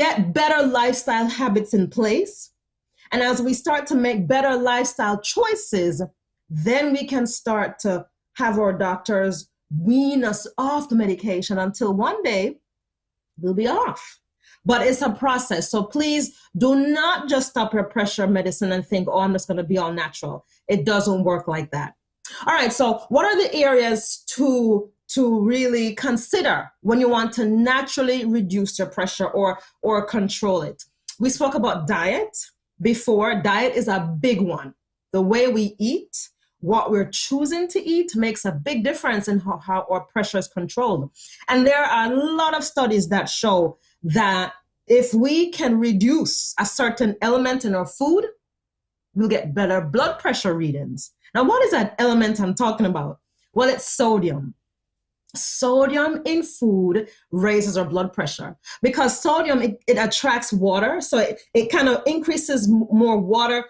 get better lifestyle habits in place. And as we start to make better lifestyle choices, then we can start to have our doctors wean us off the medication until one day we'll be off. But it's a process. So please do not just stop your pressure medicine and think, oh, I'm just going to be all natural. It doesn't work like that. All right. So what are the areas to really consider when you want to naturally reduce your pressure or control it? We spoke about diet before. Diet is a big one. The way we eat, what we're choosing to eat makes a big difference in how our pressure is controlled. And there are a lot of studies that show that if we can reduce a certain element in our food, we'll get better blood pressure readings. Now, what is that element I'm talking about? Well, it's sodium. Sodium in food raises our blood pressure because sodium, it attracts water. So it kind of increases more water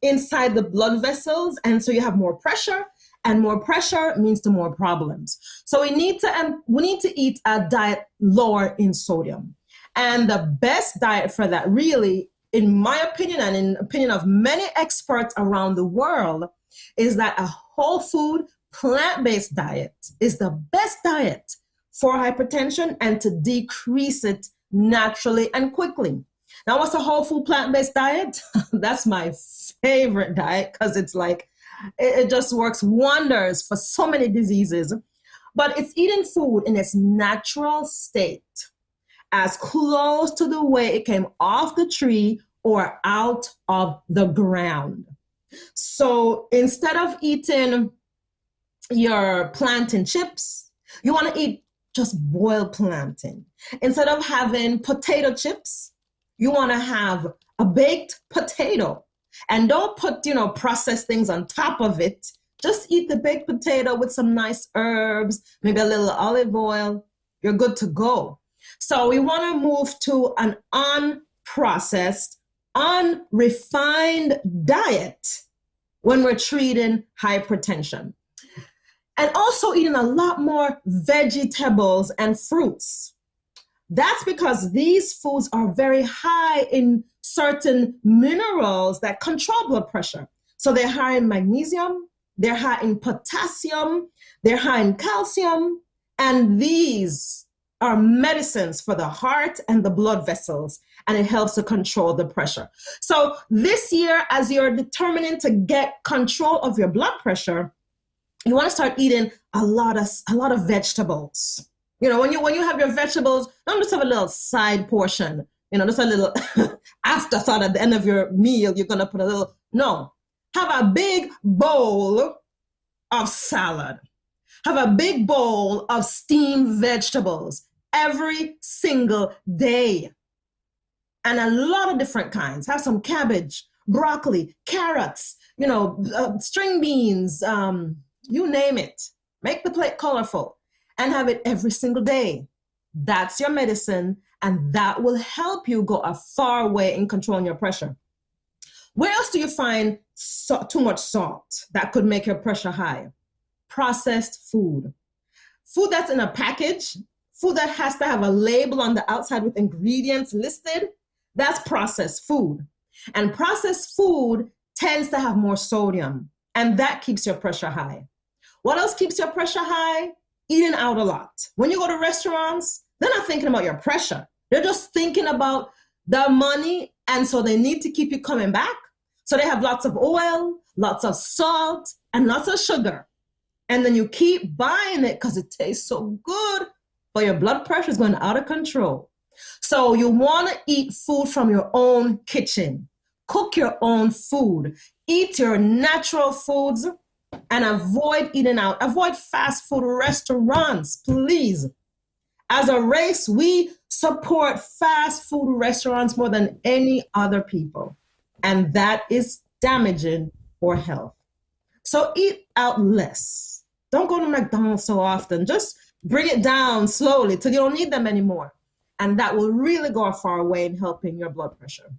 inside the blood vessels. And so you have more pressure, and more pressure means to more problems. So we need to eat a diet lower in sodium. And the best diet for that, really, in my opinion, and in the opinion of many experts around the world, is that a whole food, plant-based diet is the best diet for hypertension and to decrease it naturally and quickly. Now, what's a whole food plant-based diet? That's my favorite diet because it's like, it just works wonders for so many diseases. But it's eating food in its natural state, as close to the way it came off the tree or out of the ground. So instead of eating your plantain chips, you want to eat just boiled plantain. Instead of having potato chips, you want to have a baked potato. And don't put, processed things on top of it. Just eat the baked potato with some nice herbs, maybe a little olive oil. You're good to go. So we want to move to an unprocessed, unrefined diet when we're treating hypertension. And also eating a lot more vegetables and fruits. That's because these foods are very high in certain minerals that control blood pressure. So they're high in magnesium, they're high in potassium, they're high in calcium, and these are medicines for the heart and the blood vessels, and it helps to control the pressure. So this year, as you're determining to get control of your blood pressure, you want to start eating a lot of vegetables. When you have your vegetables, don't just have a little side portion, just a little afterthought at the end of your meal. You're going to put a little, no, have a big bowl of salad. Have a big bowl of steamed vegetables every single day. And a lot of different kinds. Have some cabbage, broccoli, carrots, string beans, you name it. Make the plate colorful and have it every single day. That's your medicine, and that will help you go a far way in controlling your pressure. Where else do you find too much salt that could make your pressure high? Processed food. Food that's in a package, food that has to have a label on the outside with ingredients listed, that's processed food. And processed food tends to have more sodium, and that keeps your pressure high. What else keeps your pressure high? Eating out a lot. When you go to restaurants, they're not thinking about your pressure. They're just thinking about the money, and so they need to keep you coming back. So they have lots of oil, lots of salt, and lots of sugar. And then you keep buying it because it tastes so good, but your blood pressure is going out of control. So you want to eat food from your own kitchen. Cook your own food. Eat your natural foods and avoid eating out. Avoid fast food restaurants, please. As a race, we support fast food restaurants more than any other people, and that is damaging for health. So eat out less. Don't go to McDonald's so often. Just bring it down slowly till you don't need them anymore, and that will really go a far way in helping your blood pressure.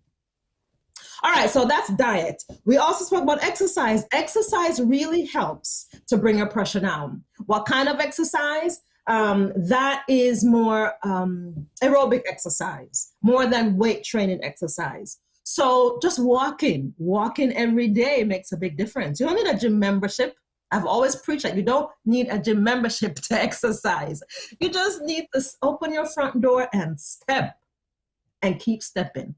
All right, so that's diet. We also spoke about exercise. Exercise really helps to bring your pressure down. What kind of exercise? that is more aerobic exercise, more than weight training exercise. So just walking every day makes a big difference. You don't need a gym membership. I've always preached that you don't need a gym membership to exercise. You just need to open your front door and step and keep stepping.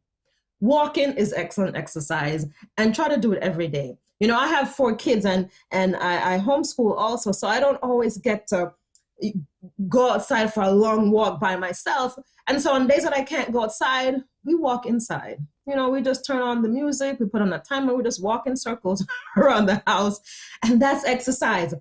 Walking is excellent exercise, and try to do it every day. You know, I have 4 kids, and I homeschool also, so I don't always get to go outside for a long walk by myself. And so on days that I can't go outside, we walk inside. You know, we just turn on the music, we put on a timer, we just walk in circles around the house, and that's exercise.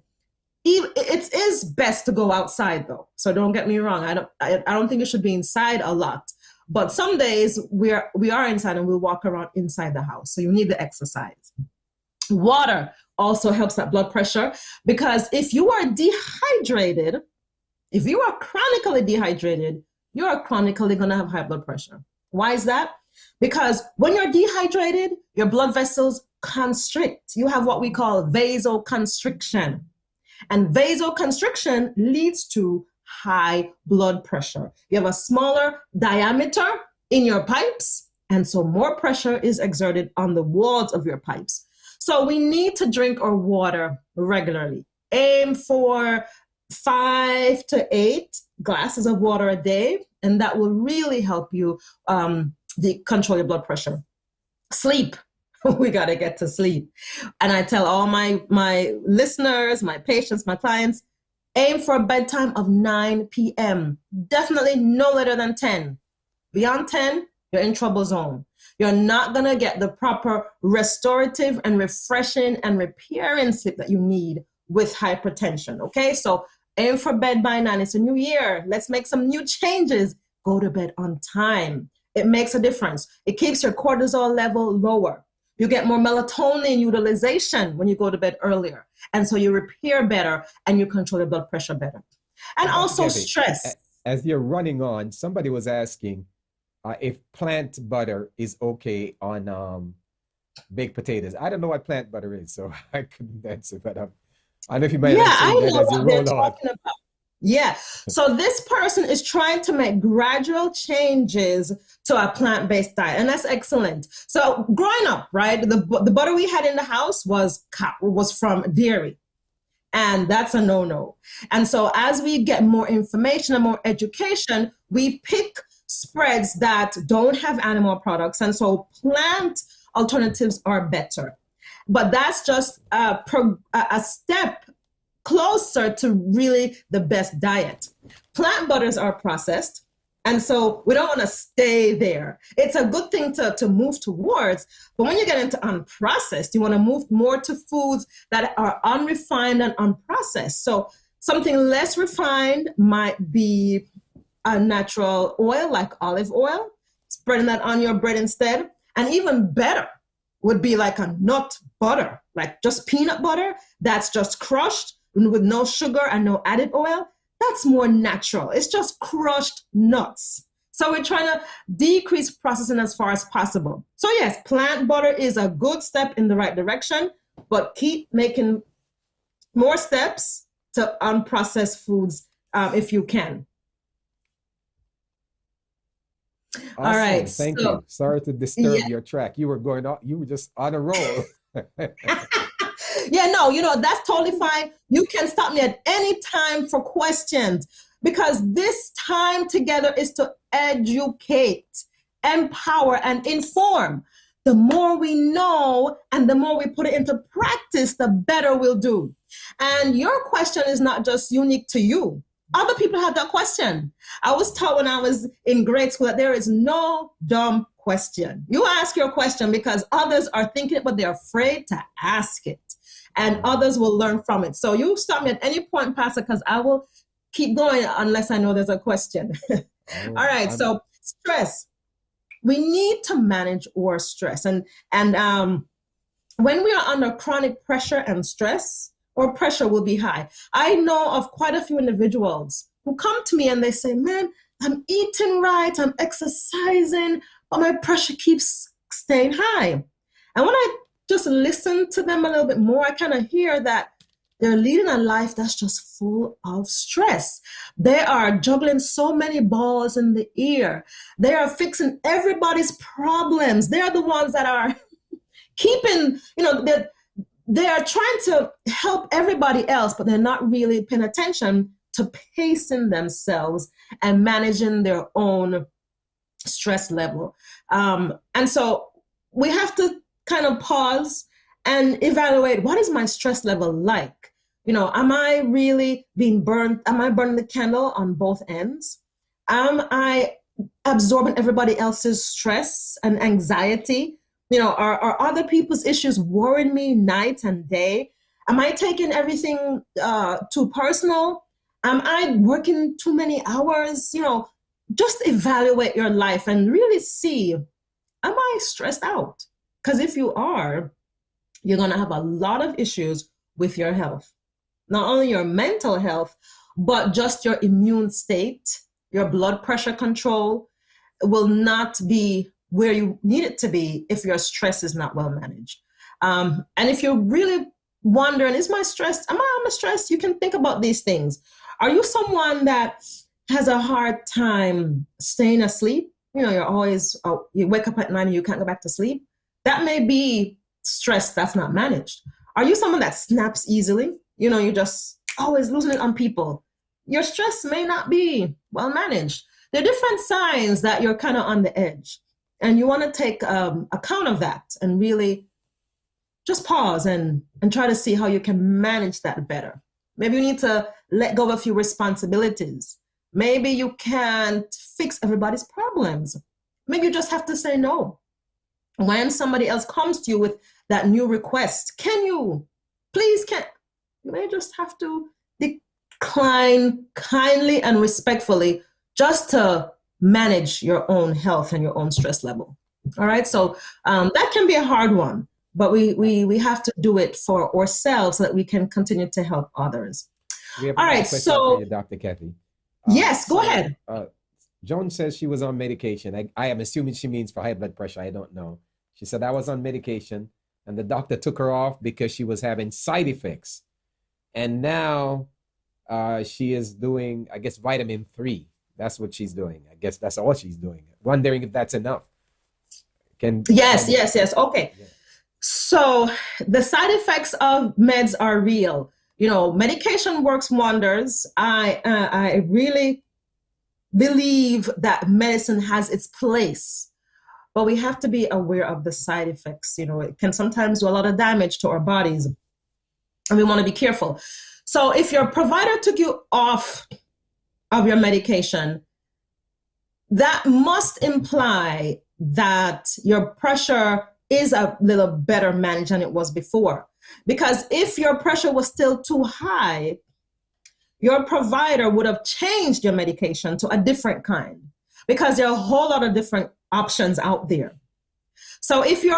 It is best to go outside though, so don't get me wrong. I don't think you should be inside a lot, but some days we are inside and we'll walk around inside the house. So you need the exercise. Water also helps that blood pressure, because if you are dehydrated, if you are chronically dehydrated, you are chronically going to have high blood pressure. Why is that? Because when you're dehydrated, your blood vessels constrict. You have what we call vasoconstriction. And vasoconstriction leads to high blood pressure. You have a smaller diameter in your pipes, and so more pressure is exerted on the walls of your pipes. So we need to drink our water regularly. Aim for 5 to 8 glasses of water a day, and that will really help you control your blood pressure. Sleep. We got to get to sleep. And I tell all my listeners, my patients, my clients, aim for a bedtime of 9 p.m. Definitely no later than 10. Beyond 10, you're in trouble zone. You're not going to get the proper restorative and refreshing and repairing sleep that you need with hypertension. Okay, so aim for bed by 9. It's a new year. Let's make some new changes. Go to bed on time. It makes a difference. It keeps your cortisol level lower. You get more melatonin utilization when you go to bed earlier. And so you repair better and you control your blood pressure better. And also stress. As you're running on, somebody was asking if plant butter is okay on baked potatoes. I don't know what plant butter is, so I couldn't answer, but I don't know if you might answer that as you roll on. Yeah. So this person is trying to make gradual changes to a plant-based diet, and that's excellent. So growing up, right, the butter we had in the house was from dairy, and that's a no-no. And so as we get more information and more education, we pick spreads that don't have animal products, and so plant alternatives are better. But that's just a step closer to really the best diet. Plant butters are processed, and so we don't want to stay there. It's a good thing to move towards, but when you get into unprocessed, you want to move more to foods that are unrefined and unprocessed. So something less refined might be a natural oil like olive oil, spreading that on your bread instead. And even better would be like a nut butter, like just peanut butter that's just crushed with no sugar and no added oil. That's more natural. It's just crushed nuts. So we're trying to decrease processing as far as possible. So yes, plant butter is a good step in the right direction, but keep making more steps to unprocessed foods if you can. Awesome. All right. Thank you. Sorry to disturb your track. You were just on a roll. Yeah, no, that's totally fine. You can stop me at any time for questions, because this time together is to educate, empower, and inform. The more we know and the more we put it into practice, the better we'll do. And your question is not just unique to you. Other people have that question. I was taught when I was in grade school that there is no dumb question. You ask your question because others are thinking it, but they're afraid to ask it. And others will learn from it. So you stop me at any point, Pastor, because I will keep going unless I know there's a question. All right, so stress. We need to manage our stress. And when we are under chronic pressure and stress, our pressure will be high. I know of quite a few individuals who come to me and they say, man, I'm eating right, I'm exercising, but my pressure keeps staying high. And when I just listen to them a little bit more, I kind of hear that They're leading a life that's just full of stress. They are juggling so many balls in the air. They are fixing everybody's problems. They're the ones that are keeping, they are trying to help everybody else, but they're not really paying attention to pacing themselves and managing their own stress level. And so we have to kind of pause and evaluate, what is my stress level like? Am I really being burned? Am I burning the candle on both ends? Am I absorbing everybody else's stress and anxiety? Are other people's issues worrying me night and day? Am I taking everything too personal? Am I working too many hours? Just evaluate your life and really see, am I stressed out? Because if you are, you're going to have a lot of issues with your health. Not only your mental health, but just your immune state, your blood pressure control will not be where you need it to be if your stress is not well managed. And if you're really wondering, am I under stress? You can think about these things. Are you someone that has a hard time staying asleep? You're always, you wake up at night and you can't go back to sleep. That may be stress that's not managed. Are you someone that snaps easily? You're just always losing it on people. Your stress may not be well managed. There are different signs that you're kind of on the edge. And you want to take account of that and really just pause and try to see how you can manage that better. Maybe you need to let go of a few responsibilities. Maybe you can't fix everybody's problems. Maybe you just have to say no. When somebody else comes to you with that new request, you may just have to decline kindly and respectfully just to manage your own health and your own stress level. All right. So that can be a hard one, but we have to do it for ourselves so that we can continue to help others. We have all right. So, for you, Dr. Kathy. Yes, go ahead. Joan says she was on medication. I am assuming she means for high blood pressure. I don't know. She said, I was on medication and the doctor took her off because she was having side effects. And now she is doing, I guess, vitamin 3. That's what she's doing. I guess that's all she's doing. Wondering if that's enough. Yes. Okay. Yeah. So the side effects of meds are real. Medication works wonders. I really believe that medicine has its place, but we have to be aware of the side effects. It can sometimes do a lot of damage to our bodies, and we want to be careful. So if your provider took you off of your medication, that must imply that your pressure is a little better managed than it was before. Because if your pressure was still too high, your provider would have changed your medication to a different kind, because there are a whole lot of different options out there. So if you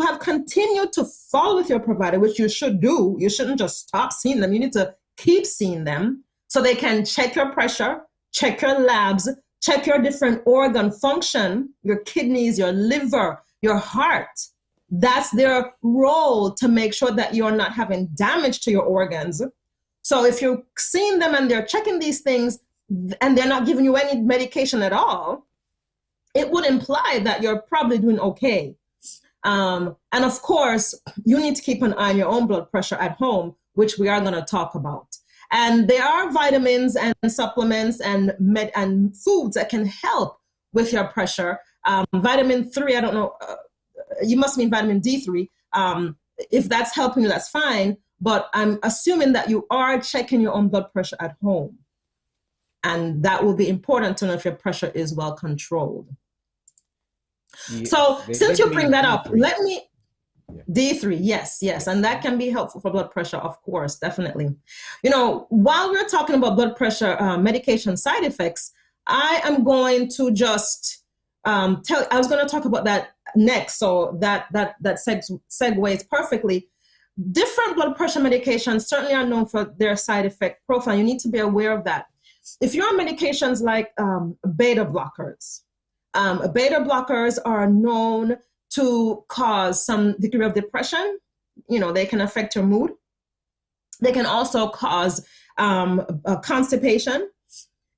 have continued to follow with your provider, which you should do, you shouldn't just stop seeing them. You need to keep seeing them so they can check your pressure, check your labs, check your different organ function, your kidneys, your liver, your heart. That's their role, to make sure that you're not having damage to your organs. So if you're seeing them and they're checking these things and they're not giving you any medication at all, it would imply that you're probably doing okay. And of course, you need to keep an eye on your own blood pressure at home, which we are going to talk about. And there are vitamins and supplements and foods that can help with your pressure. Vitamin 3, I don't know, you must mean vitamin D3. If that's helping you, that's fine. But I'm assuming that you are checking your own blood pressure at home. And that will be important to know if your pressure is well controlled. Yeah, so since you bring that up, let me, D3, yes. And that can be helpful for blood pressure, of course, definitely. While we're talking about blood pressure medication side effects, I am going to just I was going to talk about that next. So that segues perfectly. Different blood pressure medications certainly are known for their side effect profile. You need to be aware of that. If you're on medications like beta blockers, beta blockers are known to cause some degree of depression. They can affect your mood. They can also cause constipation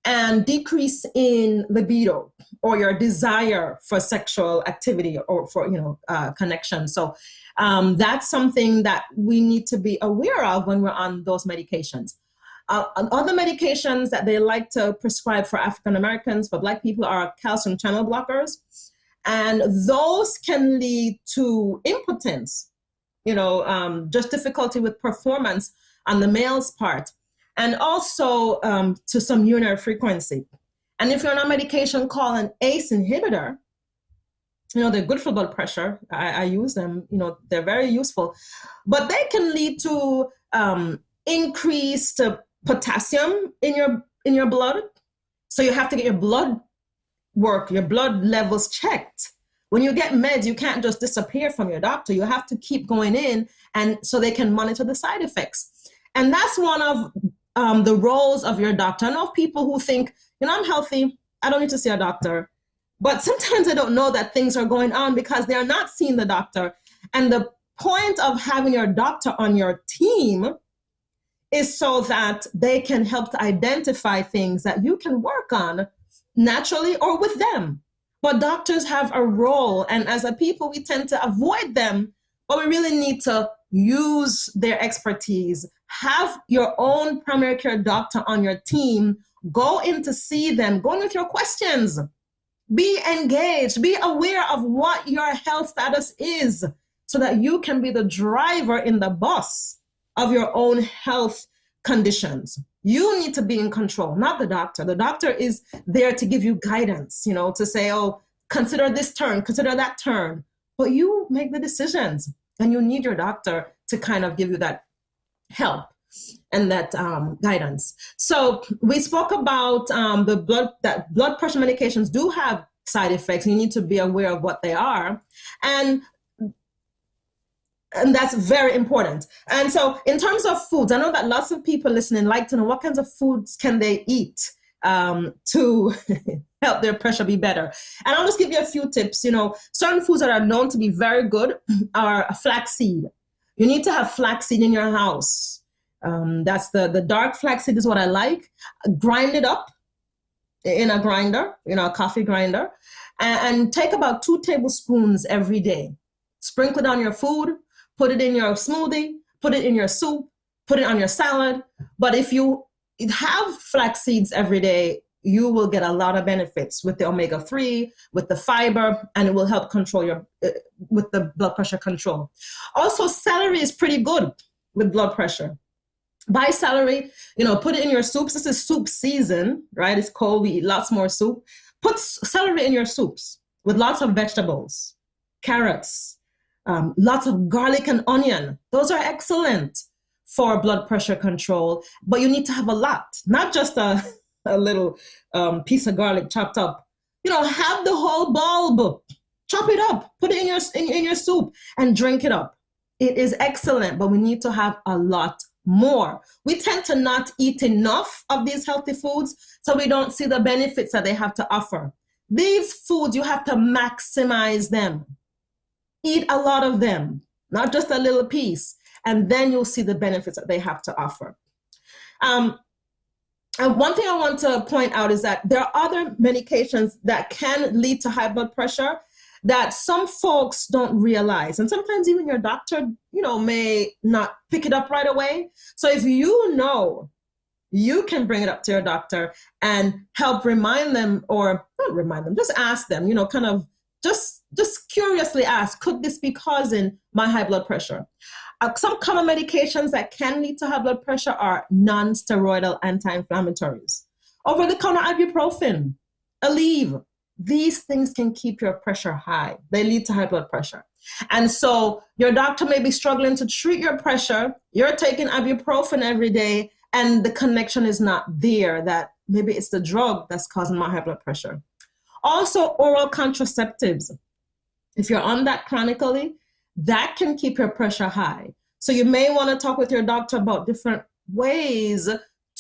and decrease in libido or your desire for sexual activity or for connection. So that's something that we need to be aware of when we're on those medications. Other medications that they like to prescribe for African Americans, for Black people, are calcium channel blockers, and those can lead to impotence, just difficulty with performance on the male's part, and also to some urinary frequency. And if you're on a medication called an ACE inhibitor, they're good for blood pressure. I use them, they're very useful, but they can lead to increased potassium in your blood. So you have to get your blood levels checked. When you get meds, you can't just disappear from your doctor. You have to keep going in, and so they can monitor the side effects. And that's one of the roles of your doctor. I know people who think, I'm healthy, I don't need to see a doctor. But sometimes they don't know that things are going on because they are not seeing the doctor. And the point of having your doctor on your team is so that they can help to identify things that you can work on naturally or with them. But doctors have a role, and as a people, we tend to avoid them, but we really need to use their expertise. Have your own primary care doctor on your team. Go in to see them. Go in with your questions. Be engaged. Be aware of what your health status is so that you can be the driver in the bus of your own health conditions. You need to be in control, not the doctor. The doctor is there to give you guidance, to say, oh, consider this turn, consider that turn. But you make the decisions, and you need your doctor to kind of give you that help and that guidance. So we spoke about that blood pressure medications do have side effects. You need to be aware of what they are. And that's very important. And so in terms of foods, I know that lots of people listening like to know what kinds of foods can they eat to help their pressure be better. And I'll just give you a few tips. Certain foods that are known to be very good are flax seed. You need to have flax seed in your house. That's the dark flax seed is what I like. Grind it up in a grinder, a coffee grinder, and take about 2 tablespoons every day. Sprinkle it on your food. Put it in your smoothie, put it in your soup, put it on your salad. But if you have flax seeds every day, you will get a lot of benefits with the omega-3, with the fiber, and it will help control with the blood pressure control. Also, celery is pretty good with blood pressure. Buy celery, put it in your soups. This is soup season, right? It's cold, we eat lots more soup. Put celery in your soups with lots of vegetables, carrots, lots of garlic and onion. Those are excellent for blood pressure control, but you need to have a lot, not just a little piece of garlic chopped up. Have the whole bulb, chop it up, put it in your soup and drink it up. It is excellent, but we need to have a lot more. We tend to not eat enough of these healthy foods, so we don't see the benefits that they have to offer. These foods, you have to maximize them. Eat a lot of them, not just a little piece, and then you'll see the benefits that they have to offer. And one thing I want to point out is that there are other medications that can lead to high blood pressure that some folks don't realize. And sometimes even your doctor, may not pick it up right away. So if you can bring it up to your doctor and help remind them, or not remind them, just ask them, kind of just curiously ask, could this be causing my high blood pressure? Some common medications that can lead to high blood pressure are non-steroidal anti-inflammatories. Over-the-counter ibuprofen, Aleve. These things can keep your pressure high. They lead to high blood pressure. And so your doctor may be struggling to treat your pressure. You're taking ibuprofen every day, and the connection is not there, that maybe it's the drug that's causing my high blood pressure. Also, oral contraceptives. If you're on that chronically, that can keep your pressure high. So you may want to talk with your doctor about different ways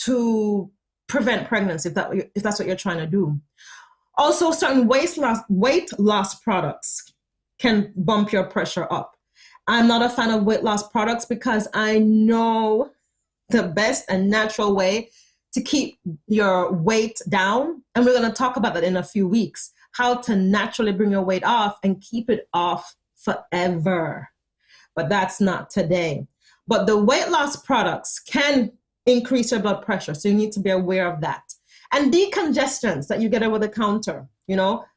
to prevent pregnancy, if that's what you're trying to do. Also, certain weight loss products can bump your pressure up. I'm not a fan of weight loss products because I know the best and natural way to keep your weight down. And we're going to talk about that in a few weeks, how to naturally bring your weight off and keep it off forever. But that's not today. But the weight loss products can increase your blood pressure. So you need to be aware of that. And decongestants that you get over the counter,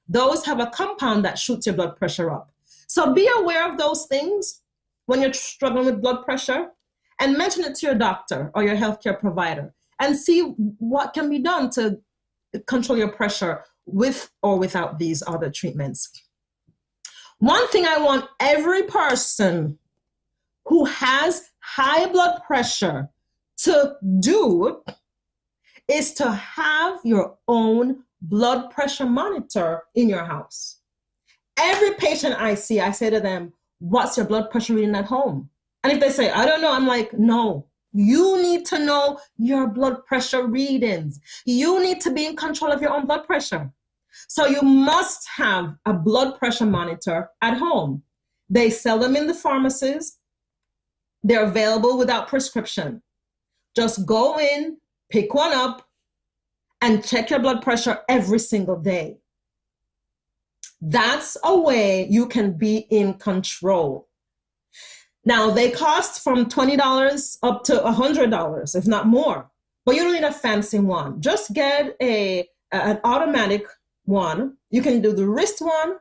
those have a compound that shoots your blood pressure up. So be aware of those things when you're struggling with blood pressure, and mention it to your doctor or your healthcare provider and see what can be done to control your pressure with or without these other treatments. One thing I want every person who has high blood pressure to do is to have your own blood pressure monitor in your house. Every patient I see, I say to them, what's your blood pressure reading at home? And if they say, I don't know, I'm like, no, you need to know your blood pressure readings. You need to be in control of your own blood pressure. So you must have a blood pressure monitor at home. They sell them in the pharmacies. They're available without prescription. Just go in, pick one up, and check your blood pressure every single day. That's a way you can be in control. Now, they cost from $20 up to $100, if not more. But you don't need a fancy one. Just get an automatic one. You can do the wrist one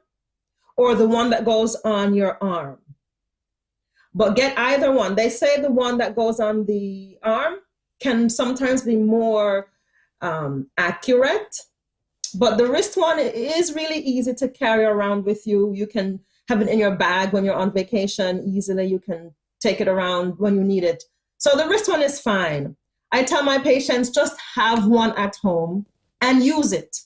or the one that goes on your arm. But get either one. They say the one that goes on the arm can sometimes be more accurate. But the wrist one is really easy to carry around with you. You can have it in your bag when you're on vacation easily. You can take it around when you need it. So the wrist one is fine. I tell my patients, just have one at home and use it.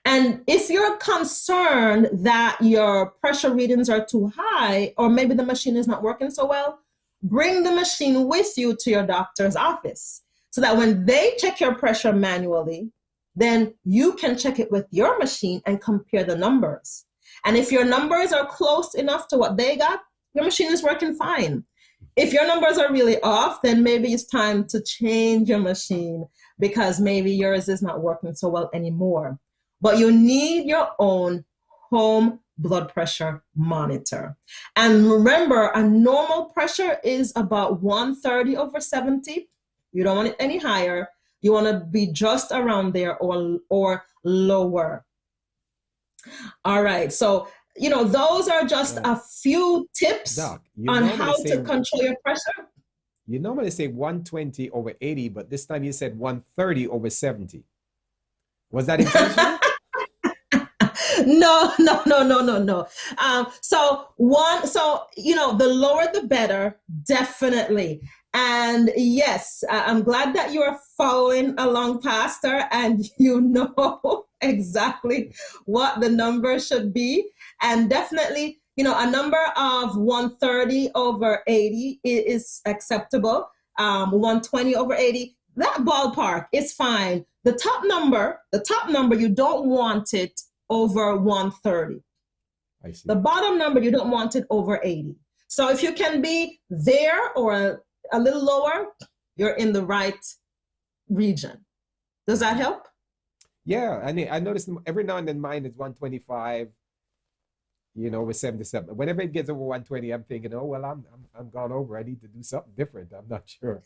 And if you're concerned that your pressure readings are too high, or maybe the machine is not working so well, bring the machine with you to your doctor's office so that when they check your pressure manually, then you can check it with your machine and compare the numbers. And if your numbers are close enough to what they got, your machine is working fine. If your numbers are really off, then maybe it's time to change your machine because maybe yours is not working so well anymore. But you need your own home blood pressure monitor. And remember, a normal pressure is about 130/70. You don't want it any higher. You want to be just around there or lower. All right. So, those are just a few tips Doc, on how to control your pressure. You normally say 120/80, but this time you said 130/70. Was that intentional? No. The lower the better, definitely. And yes, I'm glad that you are following along, Pastor, and you know exactly what the number should be. And definitely, a number of 130/80 is acceptable. 120/80, that ballpark is fine. The top number, you don't want it over 130. I see. The bottom number, you don't want it over 80. So if you can be there or a little lower, you're in the right region. Does that help? Yeah, I noticed every now and then mine is 125, with 77. Whenever it gets over 120, I'm thinking, oh well, I'm gone over. I need to do something different. I'm not sure.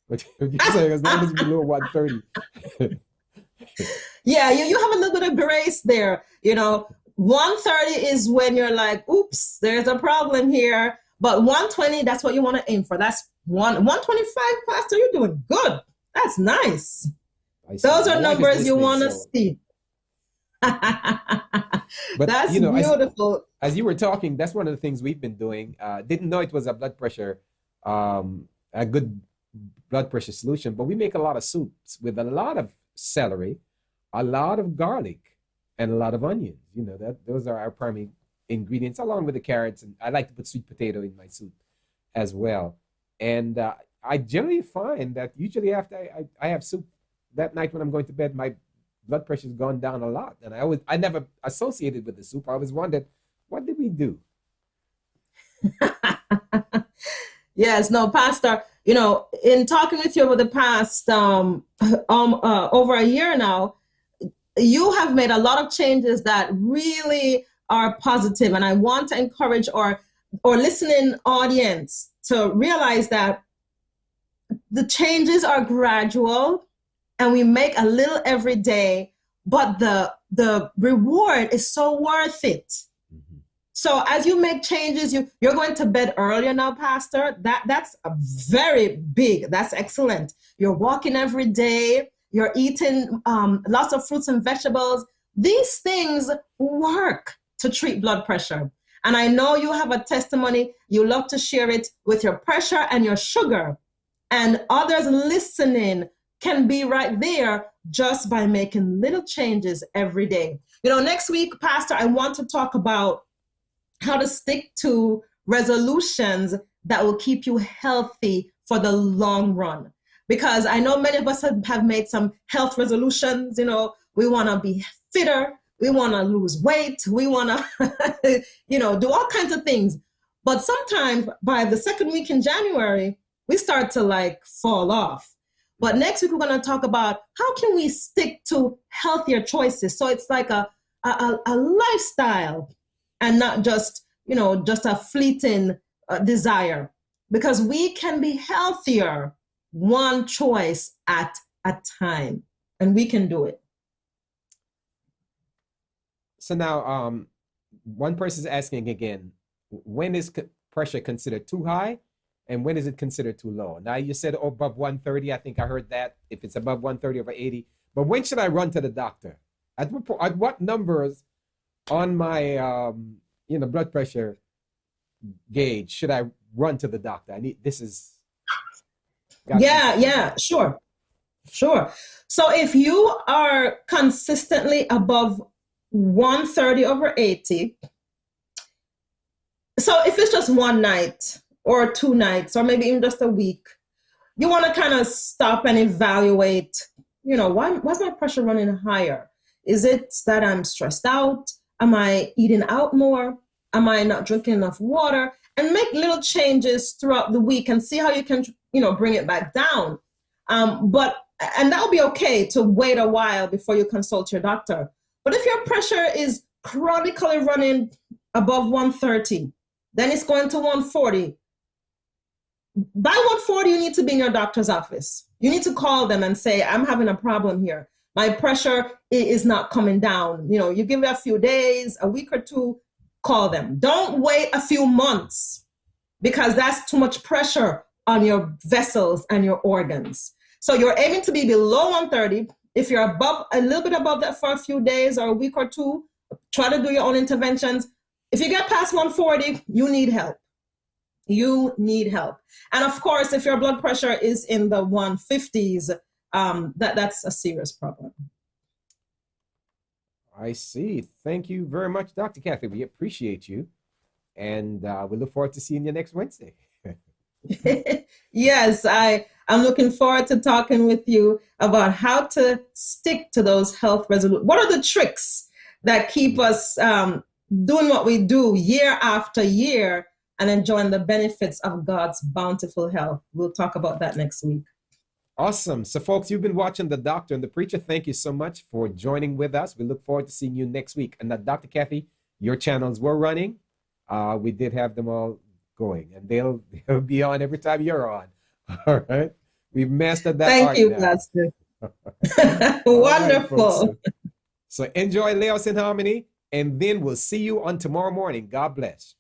But you're saying as long as it's below 130. Yeah, you have a little bit of grace there. 130 is when you're like, oops, there's a problem here. But 120, that's what you want to aim for. That's 125, Pastor, you're doing good. That's nice. Those are numbers you want to see. But that's beautiful. As you were talking, that's one of the things we've been doing. Didn't know it was a blood pressure, a good blood pressure solution, but we make a lot of soups with a lot of celery, a lot of garlic, and a lot of onions. Those are our primary ingredients, along with the carrots. And I like to put sweet potato in my soup as well. And I generally find that usually after I have soup that night when I'm going to bed, my blood pressure's gone down a lot. And I never associated with the soup. I always wondered, what did we do? Yes, no, Pastor, In talking with you over the past over a year now, you have made a lot of changes that really are positive, and I want to encourage our listening audience to realize that the changes are gradual, and we make a little every day, but the reward is so worth it. Mm-hmm. So as you make changes, you're going to bed earlier now, Pastor. That's a very big. That's excellent. You're walking every day. You're eating lots of fruits and vegetables. These things work to treat blood pressure. And I know you have a testimony. You love to share it with your pressure and your sugar. And others listening can be right there just by making little changes every day. Next week, Pastor, I want to talk about how to stick to resolutions that will keep you healthy for the long run. Because I know many of us have made some health resolutions. We want to be fitter. We want to lose weight. We want to, do all kinds of things. But sometimes by the second week in January, we start to fall off. But next week, we're going to talk about how can we stick to healthier choices. So it's like a lifestyle and not just a fleeting desire, because we can be healthier one choice at a time, and we can do it. So now, one person is asking again, when is pressure considered too high? And when is it considered too low? Now, you said above 130. I think I heard that, if it's above 130 over 80. But when should I run to the doctor? At what numbers on my blood pressure gauge should I run to the doctor? Sure. So if you are consistently above 130 over 80, so if it's just one night or 2 nights, or maybe even just a week, you want to kind of stop and evaluate, why's my pressure running higher? Is it that I'm stressed out? Am I eating out more? Am I not drinking enough water? And make little changes throughout the week and see how you can, bring it back down. And that'll be okay to wait a while before you consult your doctor. But if your pressure is chronically running above 130, then it's going to 140. By 140, you need to be in your doctor's office. You need to call them and say, I'm having a problem here. My pressure is not coming down. You give it a few days, a week or two, call them. Don't wait a few months, because that's too much pressure on your vessels and your organs. So you're aiming to be below 130. If you're a little bit above that for a few days or a week or two, try to do your own interventions. If you get past 140, you need help. You need help. And of course, if your blood pressure is in the 150s, that's a serious problem. I see. Thank you very much, Dr. Kathy. We appreciate you. And we look forward to seeing you next Wednesday. Yes, I'm looking forward to talking with you about how to stick to those health resolutions. What are the tricks that keep us doing what we do year after year and enjoying the benefits of God's bountiful health? We'll talk about that next week. Awesome. So, folks, you've been watching The Doctor and the Preacher. Thank you so much for joining with us. We look forward to seeing you next week. And Dr. Kathy, your channels were running. We did have them all going, and they'll be on every time you're on. All right. We've mastered that. Thank you, Pastor. Wonderful. Right, so enjoy Laos in Harmony, and then we'll see you on tomorrow morning. God bless.